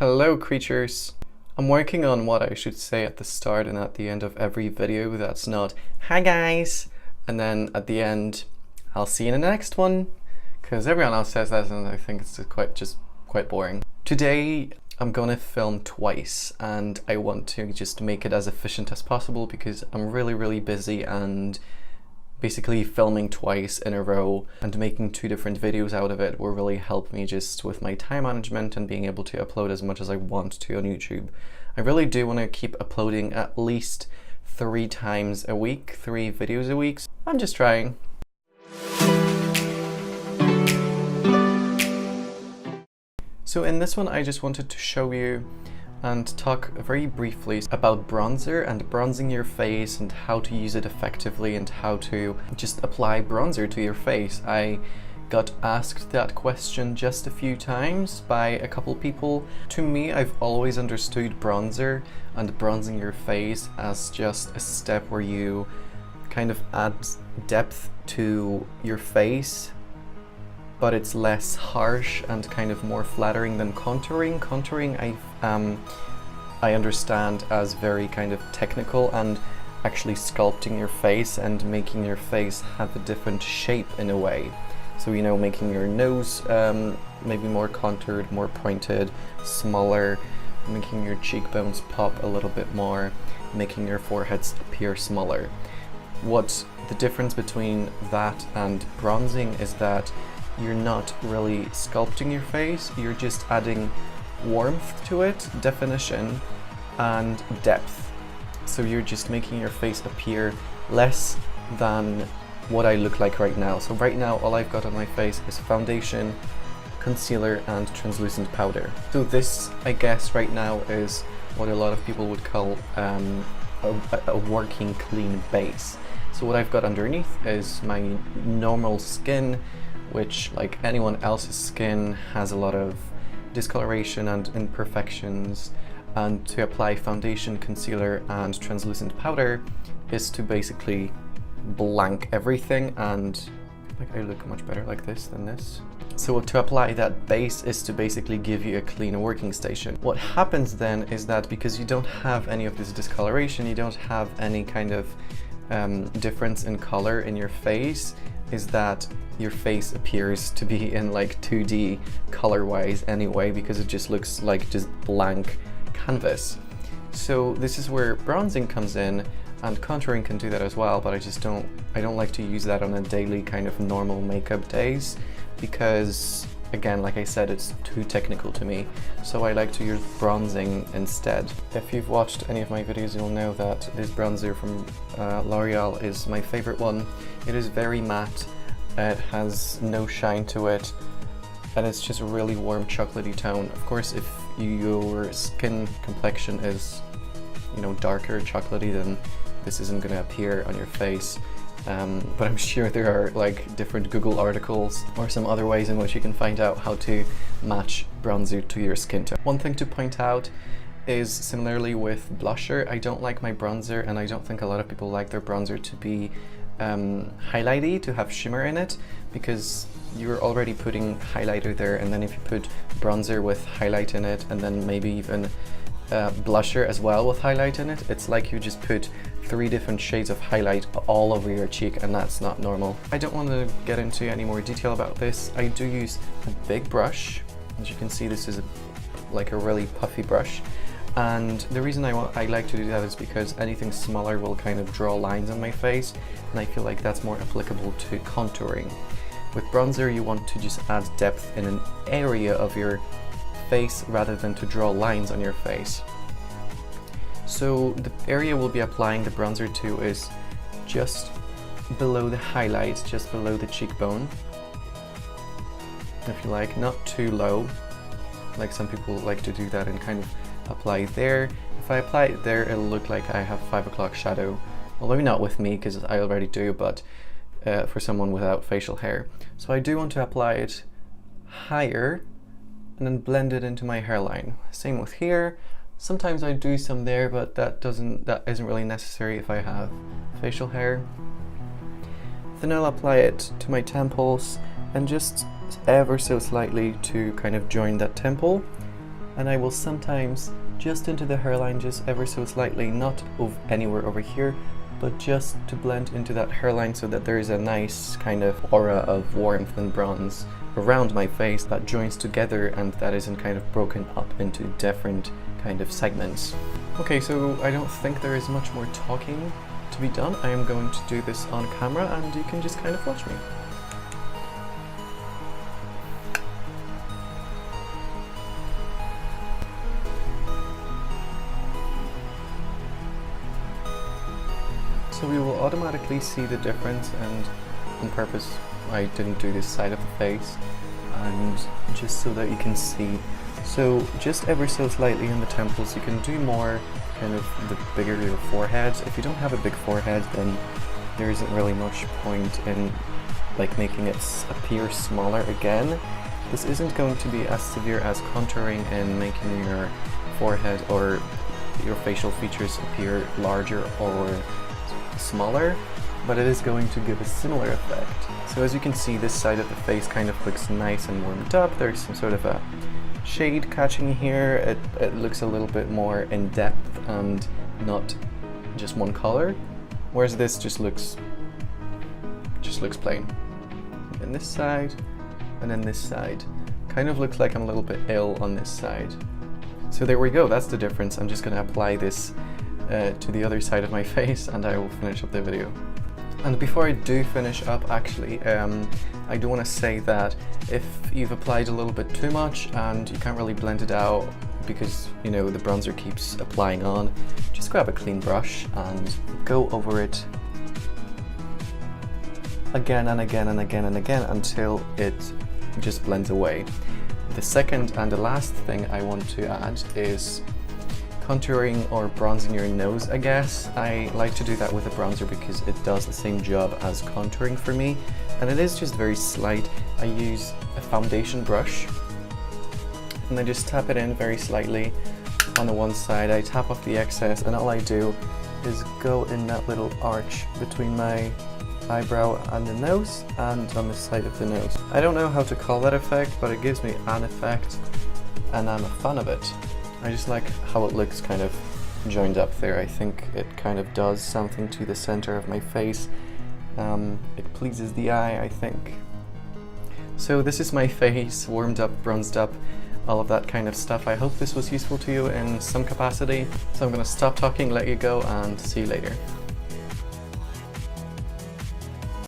Hello creatures! I'm working on what I should say at the start and at the end of every video that's not "Hi guys!" and then at the end, "I'll see you in the next one," because everyone else says that and I think it's quite boring. Today I'm gonna film twice and I want to just make it as efficient as possible because I'm really busy, and basically filming twice in a row and making two different videos out of it will really help me just with my time management and being able to upload as much as I want to on YouTube. I really do want to keep uploading at least 3 times a week, 3 videos a week. I'm just trying. So in this one I just wanted to show you and talk very briefly about bronzer and bronzing your face and how to use it effectively and how to just apply bronzer to your face. I got asked that question just a few times by a couple people. To me, I've always understood bronzer and bronzing your face as just a step where you kind of add depth to your face, but it's less harsh and kind of more flattering than contouring. Contouring I understand as very kind of technical and actually sculpting your face and making your face have a different shape in a way. So, you know, making your nose maybe more contoured, more pointed, smaller, making your cheekbones pop a little bit more, making your foreheads appear smaller. What the difference between that and bronzing is that you're not really sculpting your face, you're just adding warmth to it, definition, and depth. So you're just making your face appear less than what I look like right now. So right now all I've got on my face is foundation, concealer, and translucent powder. So this, I guess, right now is what a lot of people would call a working clean base. So what I've got underneath is my normal skin, which, like anyone else's skin, has a lot of discoloration and imperfections, and to apply foundation, concealer, and translucent powder is to basically blank everything, and like I look much better like this than this. So to apply that base is to basically give you a clean working station. What happens then is that because you don't have any of this discoloration, you don't have any kind of difference in color in your face, is that your face appears to be in like 2D color-wise anyway, because it just looks like just blank canvas. So this is where bronzing comes in, and contouring can do that as well, but I don't like to use that on a daily kind of normal makeup days because, again, like I said, it's too technical to me, so I like to use bronzing instead. If you've watched any of my videos, you'll know that this bronzer from L'Oreal is my favorite one. It is very matte, it has no shine to it, and it's just a really warm chocolatey tone. Of course, if your skin complexion is, you know, darker chocolatey, then this isn't going to appear on your face. But I'm sure there are like different Google articles or some other ways in which you can find out how to match bronzer to your skin tone. One thing to point out is, similarly with blusher, I don't like my bronzer, and I don't think a lot of people like their bronzer to be highlighty, to have shimmer in it, because you're already putting highlighter there, and then if you put bronzer with highlight in it and then maybe even blusher as well with highlight in it, it's like you just put 3 different shades of highlight all over your cheek, and that's not normal. I don't want to get into any more detail about this. I do use a big brush. As you can see, this is like a really puffy brush, and the reason I like to do that is because anything smaller will kind of draw lines on my face, and I feel like that's more applicable to contouring. With bronzer, you want to just add depth in an area of your face rather than to draw lines on your face. So the area we'll be applying the bronzer to is just below the highlight, just below the cheekbone, if you like, not too low, like some people like to do that and kind of apply it there. If I apply it there, it'll look like I have 5 o'clock shadow, although not with me because I already do, but for someone without facial hair. So I do want to apply it higher and then blend it into my hairline. Same with here. Sometimes I do some there, but that isn't really necessary if I have facial hair. Then I'll apply it to my temples and just ever so slightly to kind of join that temple. and I will sometimes just into the hairline, just ever so slightly, not anywhere over here, but just to blend into that hairline so that there is a nice kind of aura of warmth and bronze around my face that joins together and that isn't kind of broken up into different kind of segments. Okay, so I don't think there is much more talking to be done. I am going to do this on camera and you can just kind of watch me. So we will automatically see the difference, and on purpose I didn't do this side of the face, and just so that you can see. So just ever so slightly in the temples, you can do more kind of the bigger your forehead. If you don't have a big forehead, then there isn't really much point in like making it appear smaller again. This isn't going to be as severe as contouring and making your forehead or your facial features appear larger or smaller, but it is going to give a similar effect. So as you can see, this side of the face kind of looks nice and warmed up. There's some sort of a shade catching here. It looks a little bit more in depth and not just one color, whereas this just looks plain. And this side, and then this side kind of looks like I'm a little bit ill on this side. So there we go, that's the difference. I'm just gonna apply this to the other side of my face and I will finish up the video. And before I do finish up, actually, I do want to say that if you've applied a little bit too much and you can't really blend it out because, you know, the bronzer keeps applying on, just grab a clean brush and go over it again and again and again and again until it just blends away. The second and the last thing I want to add is contouring or bronzing your nose, I guess. I like to do that with a bronzer because it does the same job as contouring for me, and it is just very slight. I use a foundation brush and I just tap it in very slightly on the one side. I tap off the excess and all I do is go in that little arch between my eyebrow and the nose and on the side of the nose. I don't know how to call that effect, but it gives me an effect and I'm a fan of it. I just like how it looks kind of joined up there. I think it kind of does something to the center of my face. It pleases the eye, I think. So this is my face, warmed up, bronzed up, all of that kind of stuff. I hope this was useful to you in some capacity. So I'm gonna stop talking, let you go, and see you later.